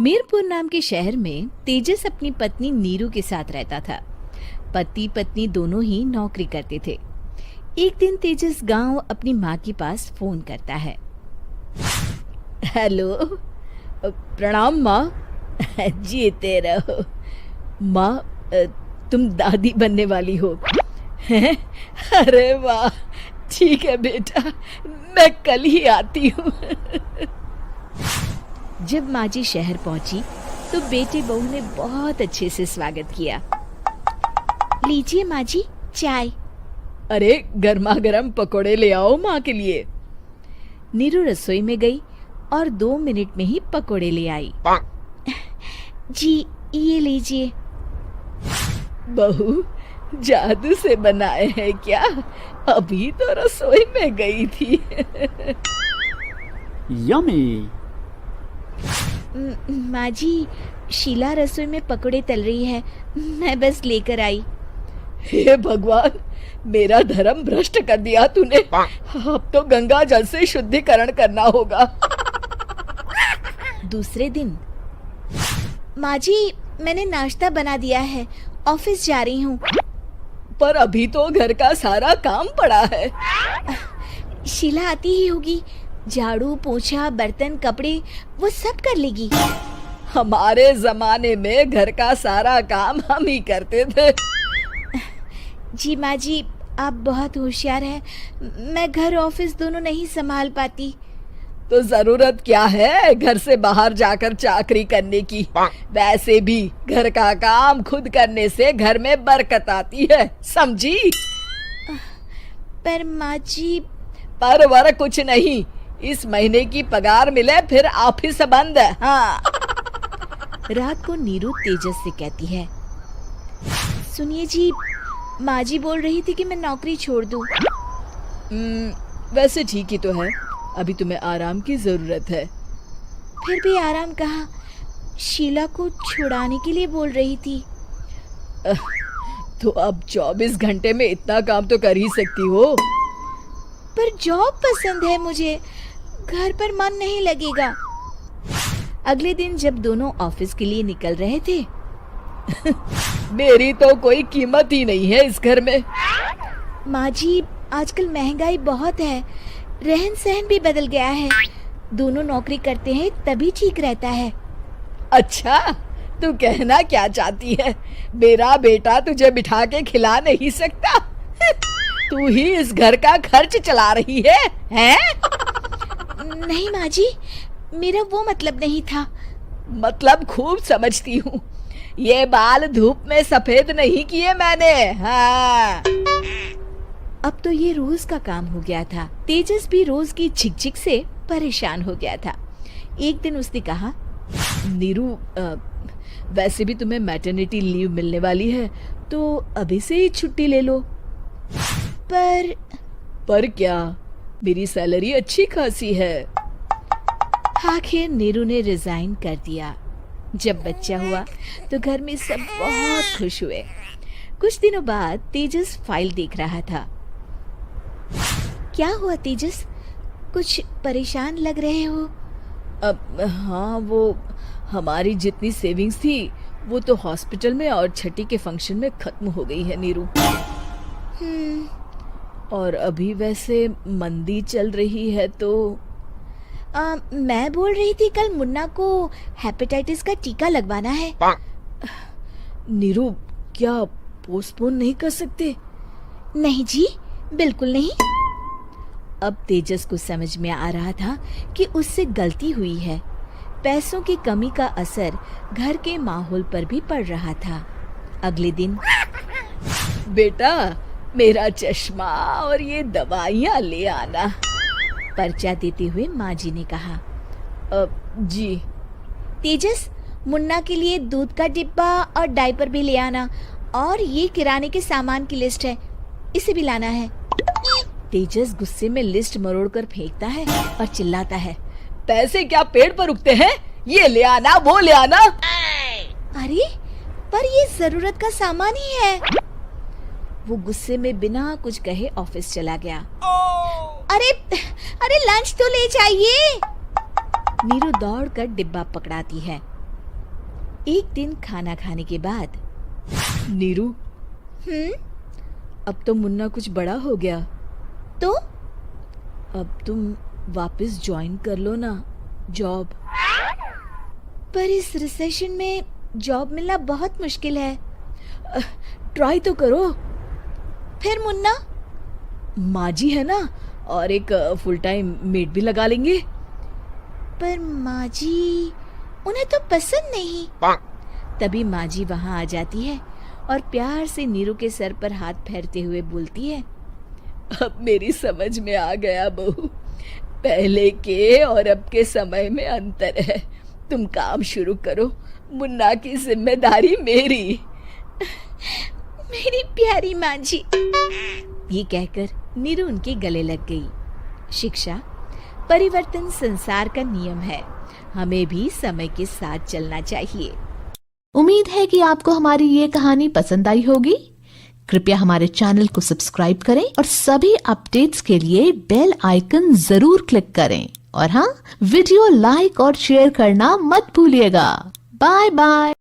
मीरपुर नाम के शहर में तेजस अपनी पत्नी नीरू के साथ रहता था। पति पत्नी दोनों ही नौकरी करते थे। एक दिन तेजस गांव अपनी माँ के पास फोन करता है। हेलो, प्रणाम माँ। जीते रहो माँ, तुम दादी बनने वाली हो हैं? अरे वाह, ठीक है बेटा, मैं कल ही आती हूँ। जब माँ जी शहर पहुंची तो बेटे बहू ने बहुत अच्छे से स्वागत किया। लीजिए माँ जी, चाय। अरे गर्मा गर्म पकोड़े ले आओ माँ के लिए। नीरू रसोई में गई और 2 मिनट में ही पकोड़े ले आई। जी ये लीजिए। बहू, जादू से बनाए हैं क्या? अभी तो रसोई में गई थी। यम्मी। माँ जी, शीला रसोई में पकोड़े तल रही है, मैं बस लेकर आई। हे भगवान, मेरा धर्म भ्रष्ट कर दिया तूने। अब तो गंगा जल से शुद्धिकरण करना होगा। दूसरे दिन, माँ जी मैंने नाश्ता बना दिया है, ऑफिस जा रही हूँ। पर अभी तो घर का सारा काम पड़ा है। शीला आती ही होगी, झाड़ू पोछा बर्तन कपड़े वो सब कर लेगी। हमारे जमाने में घर का सारा काम हम ही करते थे। जी माँ जी, आप बहुत होशियार हैं, मैं घर ऑफिस दोनों नहीं संभाल पाती। तो जरूरत क्या है घर से बाहर जाकर चाकरी करने की? वैसे भी घर का काम खुद करने से घर में बरकत आती है, समझी? पर माँ जी। पर वर कुछ नहीं, इस महीने की पगार मिले फिर ऑफिस बंद। हाँ। रात को नीरू तेजस से कहती है, सुनिए जी, माँ जी बोल रही थी कि मैं नौकरी छोड़ दूं। वैसे ठीक ही तो है, अभी तुम्हें आराम की जरूरत है। फिर भी आराम कहाँ, शीला को छुड़ाने के लिए बोल रही थी। तो अब 24 घंटे में इतना काम तो कर ही सकती हो। पर जॉब पसंद है मुझे, घर पर मन नहीं लगेगा। अगले दिन जब दोनों ऑफिस के लिए निकल रहे थे, मेरी तो कोई कीमत ही नहीं है इस घर में। माँ जी, आजकल महंगाई बहुत है, रहन सहन भी बदल गया है, दोनों नौकरी करते हैं तभी ठीक रहता है। अच्छा, तू कहना क्या चाहती है? मेरा बेटा तुझे बिठा के खिला नहीं सकता? तू ही इस घर का खर्च चला रही है, हैं? नहीं माँ जी, मेरा वो मतलब नहीं था। मतलब खूब समझती हूँ, ये बाल धूप में सफेद नहीं किए मैंने। हाँ। अब तो ये रोज का काम हो गया था। तेजस भी रोज की झिकझिक से परेशान हो गया था। एक दिन उसने कहा, नीरू, वैसे भी तुम्हें मैटरनिटी लीव मिलने वाली है, तो अभी से ही छुट्टी ले लो। पर क्या, मेरी सैलरी अच्छी खासी है। आखिर नीरू ने रिजाइन कर दिया। जब बच्चा हुआ तो घर में सब बहुत खुश हुए। कुछ दिनों बाद तेजस फाइल देख रहा था। क्या हुआ तेजस, कुछ परेशान लग रहे हो? हाँ, वो हमारी जितनी सेविंग्स थी वो तो हॉस्पिटल में और छठी के फंक्शन में खत्म हो गई है नीरू। और अभी वैसे मंदी चल रही है तो मैं बोल रही थी कल मुन्ना को हेपेटाइटिस का टीका लगवाना है। नीरू, क्या पोस्टपोन नहीं कर सकते? नहीं जी, बिल्कुल नहीं। अब तेजस को समझ में आ रहा था कि उससे गलती हुई है। पैसों की कमी का असर घर के माहौल पर भी पड़ रहा था। अगले दिन, बेटा मेरा चश्मा और ये दवाइयाँ ले आना, पर्चा देते हुए माँ जी ने कहा। जी। तेजस, मुन्ना के लिए दूध का डिब्बा और डायपर भी ले आना, और ये किराने के सामान की लिस्ट है, इसे भी लाना है। तेजस गुस्से में लिस्ट मरोड़कर फेंकता है और चिल्लाता है, पैसे क्या पेड़ पर उगते हैं? ये ले आना, वो ले आना। अरे पर ये जरूरत का सामान ही है। वो गुस्से में बिना कुछ कहे ऑफिस चला गया। अरे लंच तो ले जाइए। नीरू दौड़कर डिब्बा पकड़ाती है। एक दिन खाना खाने के बाद, नीरू, अब तो मुन्ना कुछ बड़ा हो गया, तो अब तुम वापस ज्वाइन कर लो ना जॉब। पर इस रिसेशन में जॉब मिलना बहुत मुश्किल है। ट्राई तो करो। फिर मुन्ना, माँ जी है ना, और एक फुल टाइम मेड भी लगा लेंगे। पर माँ जी, उन्हें तो पसंद नहीं। तभी माँ जी वहाँ आ जाती है और प्यार से नीरू के सर पर हाथ फेरते हुए बोलती है, अब मेरी समझ में आ गया बहू, पहले के और अब के समय में अंतर है। तुम काम शुरू करो, मुन्ना की जिम्मेदारी मेरी। मेरी प्यारी माँ जी। ये कहकर नीरू उनके गले लग गई। शिक्षा, परिवर्तन संसार का नियम है, हमें भी समय के साथ चलना चाहिए। उम्मीद है कि आपको हमारी ये कहानी पसंद आई होगी। कृपया हमारे चैनल को सब्सक्राइब करें और सभी अपडेट्स के लिए बेल आइकन जरूर क्लिक करें। और हाँ, वीडियो लाइक और शेयर करना मत भूलिएगा। Bye bye.